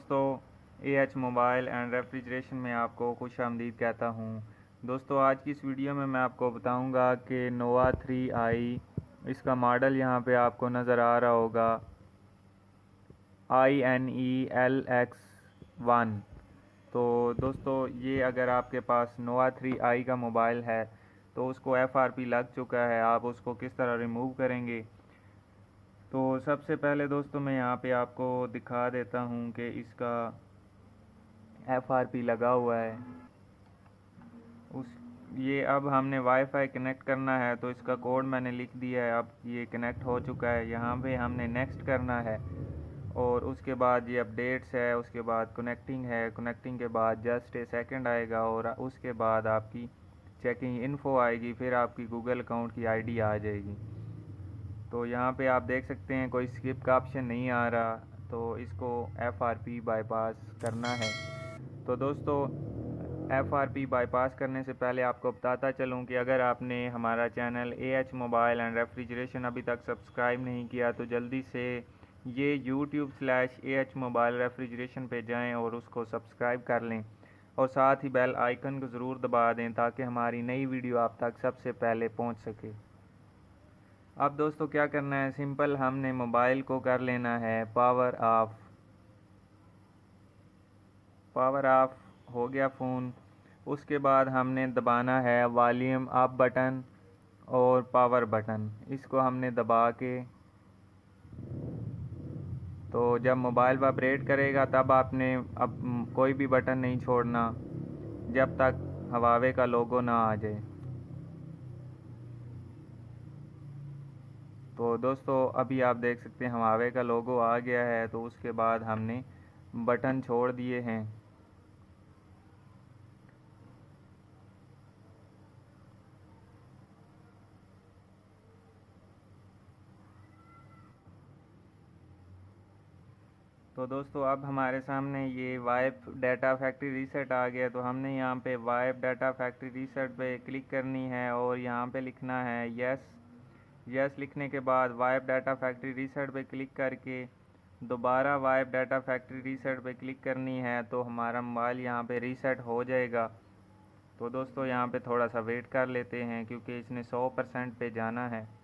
दोस्तों, AH mobile and refrigeration में आपको खुशामदीद कहता हूँ। दोस्तों, आज की इस वीडियो में मैं आपको बताऊँगा कि नोवा 3i, इसका मॉडल यहाँ पे आपको नज़र आ रहा होगा INELX1। तो दोस्तों, ये अगर आपके पास नोवा 3i का मोबाइल है तो उसको FRP लग चुका है, आप उसको किस तरह रिमूव करेंगे। तो सबसे पहले दोस्तों, मैं यहाँ पे आपको दिखा देता हूँ कि इसका FRP लगा हुआ है। उस ये अब हमने वाईफाई कनेक्ट करना है तो इसका कोड मैंने लिख दिया है। अब ये कनेक्ट हो चुका है, यहाँ पे हमने नेक्स्ट करना है और उसके बाद ये अपडेट्स है, उसके बाद कनेक्टिंग है। कनेक्टिंग के बाद जस्ट ए सेकंड आएगा और उसके बाद आपकी चेकिंग इन्फो आएगी, फिर आपकी गूगल अकाउंट की आईडी आ जाएगी। तो यहाँ पे आप देख सकते हैं कोई स्किप का ऑप्शन नहीं आ रहा, तो इसको FRP बाईपास करना है। तो दोस्तों, FRP बाईपास करने से पहले आपको बताता चलूँ कि अगर आपने हमारा channel AH mobile and refrigeration अभी तक सब्सक्राइब नहीं किया तो जल्दी से ये YouTube/AH मोबाइल रेफ्रिजरेशन पे जाएं और उसको सब्सक्राइब कर लें और साथ ही बेल आइकन को ज़रूर दबा दें ताकि हमारी नई वीडियो आप तक सबसे पहले पहुंच सके। अब दोस्तों, क्या करना है, सिंपल हमने मोबाइल को कर लेना है पावर ऑफ। पावर ऑफ हो गया फ़ोन। उसके बाद हमने दबाना है वॉल्यूम अप बटन और पावर बटन, इसको हमने दबा के, तो जब मोबाइल वाइब्रेट करेगा तब आपने अब कोई भी बटन नहीं छोड़ना जब तक हवावे का लोगो ना आ जाए। तो दोस्तों, अभी आप देख सकते हैं हवावे का लोगो आ गया है, तो उसके बाद हमने बटन छोड़ दिए हैं। तो दोस्तों, अब हमारे सामने ये वाइप डाटा फैक्ट्री रीसेट आ गया, तो हमने यहाँ पे वाइप डाटा फैक्ट्री रीसेट पे क्लिक करनी है और यहाँ पे लिखना है यस। यस लिखने के बाद वाइप डाटा फैक्ट्री रीसेट पे क्लिक करके दोबारा वाइप डाटा फैक्ट्री रीसेट पे क्लिक करनी है, तो हमारा मोबाइल यहाँ पे रीसेट हो जाएगा। तो दोस्तों, यहाँ पे थोड़ा सा वेट कर लेते हैं क्योंकि इसने 100% पे जाना है।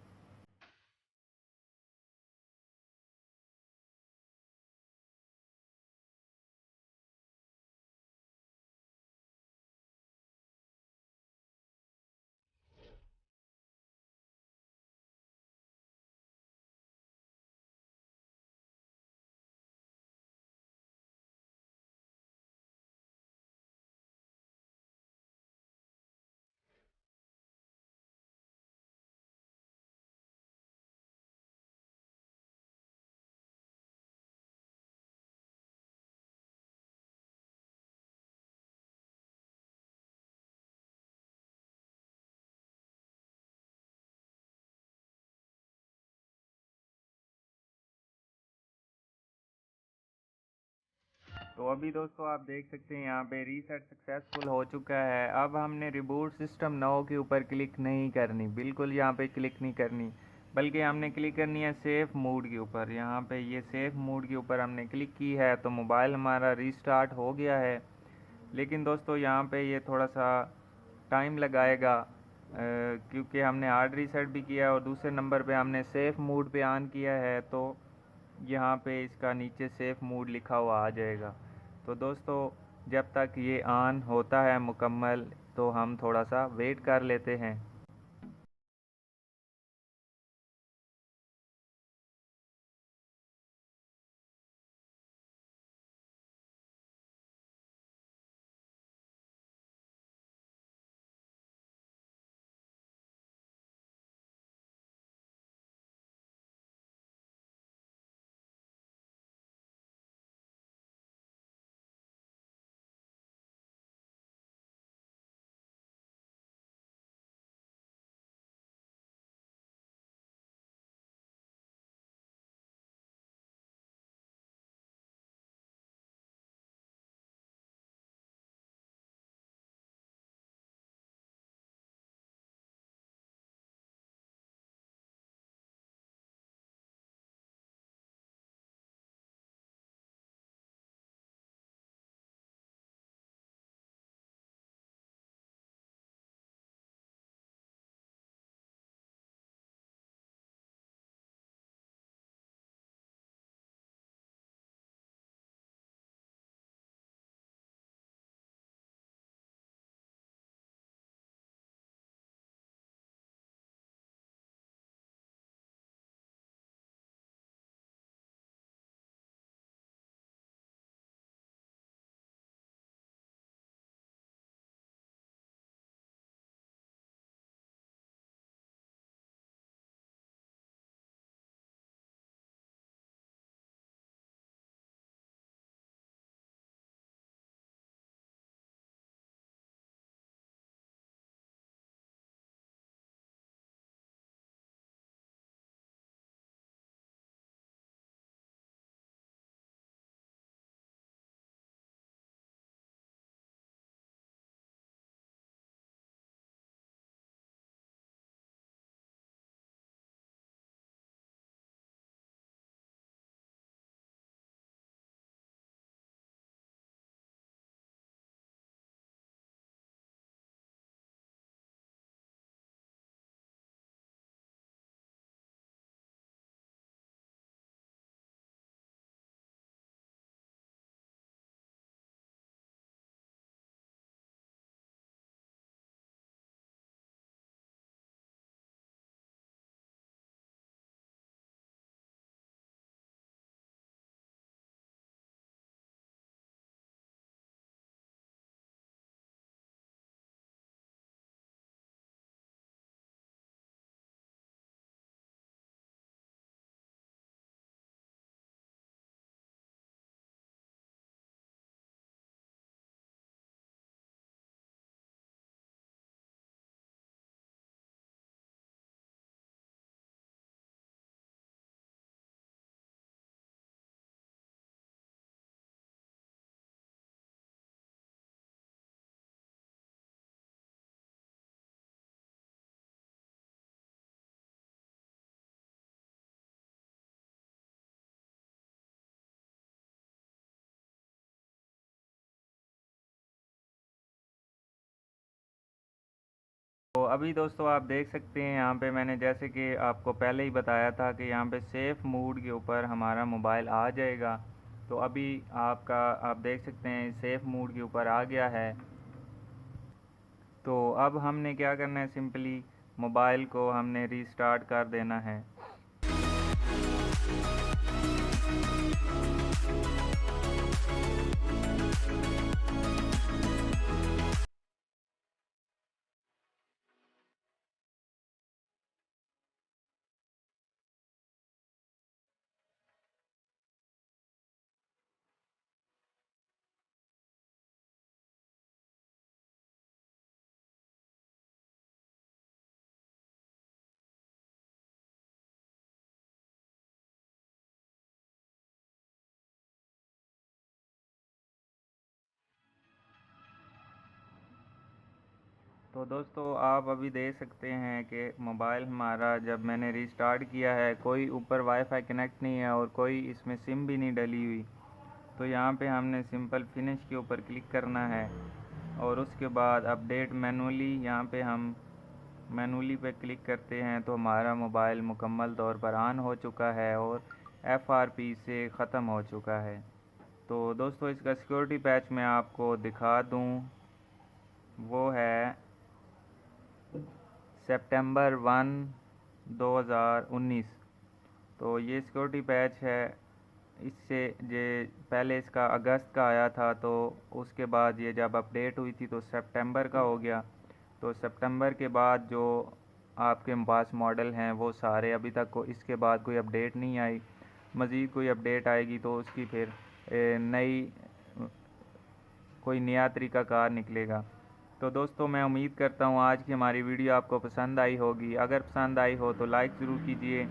तो अभी दोस्तों, आप देख सकते हैं यहाँ पे रीसेट सक्सेसफुल हो चुका है। अब हमने रिबूट सिस्टम नाउ के ऊपर क्लिक नहीं करनी, बिल्कुल यहाँ पे क्लिक नहीं करनी, बल्कि हमने क्लिक करनी है सेफ मोड के ऊपर। यहाँ पे ये सेफ मोड के ऊपर हमने क्लिक की है तो मोबाइल हमारा रीस्टार्ट हो गया है। लेकिन दोस्तों, यहाँ पे ये थोड़ा सा टाइम लगाएगा क्योंकि हमने हार्ड रीसेट भी किया और दूसरे नंबर पे हमने सेफ मोड पे ऑन किया है, तो यहाँ पे इसका नीचे सेफ मोड लिखा हुआ आ जाएगा। तो दोस्तों, जब तक ये ऑन होता है मुकम्मल, तो हम थोड़ा सा वेट कर लेते हैं। अभी दोस्तों आप देख सकते हैं यहाँ पे मैंने जैसे कि आपको पहले ही बताया था कि यहाँ पे सेफ़ मूड के ऊपर हमारा मोबाइल आ जाएगा। तो अभी आप देख सकते हैं सेफ़ मूड के ऊपर आ गया है। तो अब हमने क्या करना है, सिंपली मोबाइल को हमने रीस्टार्ट कर देना है। तो दोस्तों आप अभी देख सकते हैं कि मोबाइल हमारा जब मैंने रीस्टार्ट किया है, कोई ऊपर वाईफाई कनेक्ट नहीं है और कोई इसमें सिम भी नहीं डली हुई। तो यहाँ पे हमने सिंपल फिनिश के ऊपर क्लिक करना है और उसके बाद अपडेट मैनुअली, यहाँ पे हम मैनुअली पे क्लिक करते हैं तो हमारा मोबाइल मुकम्मल तौर पर ऑन हो चुका है और FRP से ख़त्म हो चुका है। तो दोस्तों इसका सिक्योरिटी पैच मैं आपको दिखा दूँ, वो है सितंबर 1, 2019। तो ये सिक्योरिटी पैच है। इससे ये पहले इसका अगस्त का आया था, तो उसके बाद ये जब अपडेट हुई थी तो सितंबर का हो गया। तो सितंबर के बाद जो आपके पास मॉडल हैं वो सारे अभी तक इसके बाद कोई अपडेट नहीं आई। मज़ीद कोई अपडेट आएगी तो उसकी फिर नई कोई नया तरीक़ाकार निकलेगा। तो दोस्तों मैं उम्मीद करता हूँ आज की हमारी वीडियो आपको पसंद आई होगी। अगर पसंद आई हो तो लाइक ज़रूर कीजिए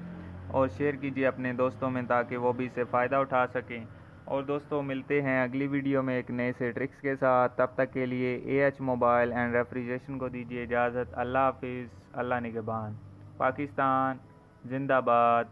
और शेयर कीजिए अपने दोस्तों में, ताकि वो भी इससे फ़ायदा उठा सकें। और दोस्तों मिलते हैं अगली वीडियो में एक नए से ट्रिक्स के साथ। तब तक के लिए AH मोबाइल एंड रेफ्रिजरेशन को दीजिए इजाज़त। अल्लाह हाफिज़। अल्लाह निगहबान। पाकिस्तान जिंदाबाद।